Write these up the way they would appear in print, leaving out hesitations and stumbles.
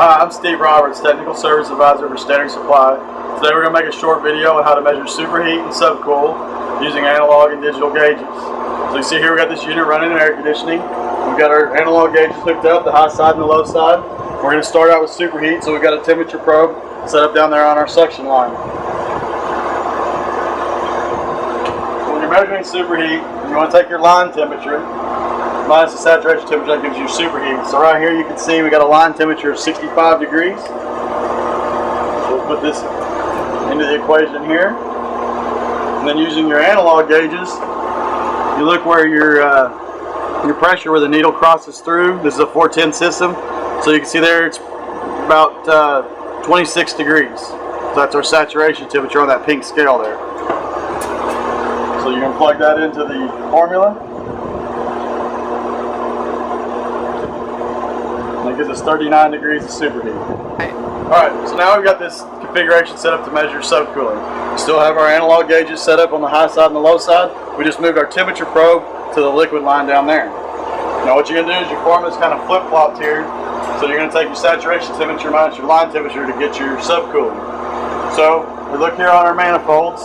Hi, I'm Steve Roberts, Technical Service Advisor for Standard Supply. Today we're going to make a short video on how to measure superheat and subcool using analog and digital gauges. So you see here we got this unit running in air conditioning. We've got our analog gauges hooked up, the high side and the low side. We're going to start out with superheat, so we've got a temperature probe set up down there on our suction line. So when you're measuring superheat, you want to take your line temperature minus the saturation temperature, that gives you superheat. So right here you can see we got a line temperature of 65 degrees. So we'll put this into the equation here. And then using your analog gauges, you look where your pressure, where the needle crosses through. This is a 410 system. So you can see there it's about 26 degrees. So that's our saturation temperature on that pink scale there. So you're going to plug that into the formula. That gives us 39 degrees of superheat. Alright, so now we've got this configuration set up to measure subcooling. We still have our analog gauges set up on the high side and the low side. We just moved our temperature probe to the liquid line down there. Now what you're going to do is your formula is kind of flip-flopped here. So you're going to take your saturation temperature minus your line temperature to get your subcooling. So we look here on our manifolds,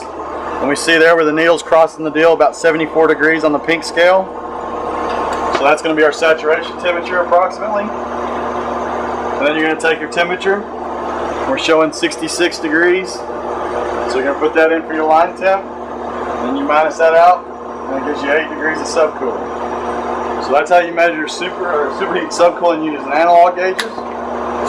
and we see there where the needle's crossing the deal about 74 degrees on the pink scale. So that's going to be our saturation temperature approximately. And then you're going to take your temperature. We're showing 66 degrees. So you're going to put that in for your line temp. Then you minus that out, and it gives you 8 degrees of subcooling. So that's how you measure superheat subcooling using analog gauges.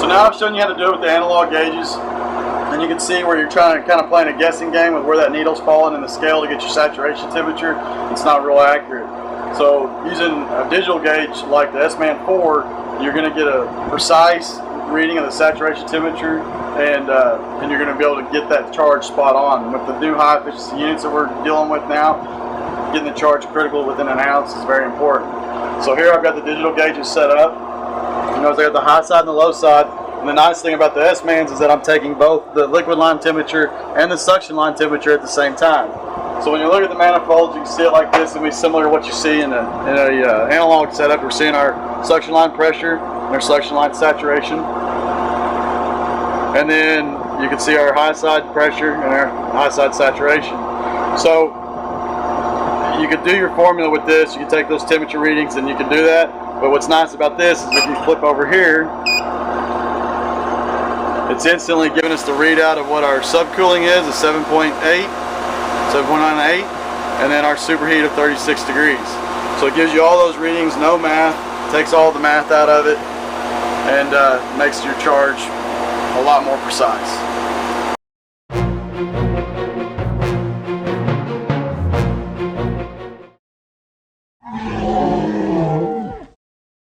So now I've shown you how to do it with the analog gauges. And you can see where you're trying to kind of playing a guessing game with where that needle's falling in the scale to get your saturation temperature. It's not real accurate. So using a digital gauge like the SMAN4, you're going to get a precise reading of the saturation temperature, and you're going to be able to get that charge spot on. With the new high efficiency units that we're dealing with now, getting the charge critical within an ounce is very important. So here I've got the digital gauges set up. You notice I got the high side and the low side. And the nice thing about the S-Mans is that I'm taking both the liquid line temperature and the suction line temperature at the same time. So when you look at the manifolds, you can see it like this. It'll be similar to what you see in a analog setup. We're seeing our suction line pressure and our suction line saturation. And then you can see our high side pressure and our high side saturation. So you could do your formula with this. You can take those temperature readings and you can do that. But what's nice about this is if you flip over here, it's instantly giving us the readout of what our subcooling is, a 7.98, and then our superheat of 36 degrees. So it gives you all those readings, no math, takes all the math out of it, and makes your charge a lot more precise.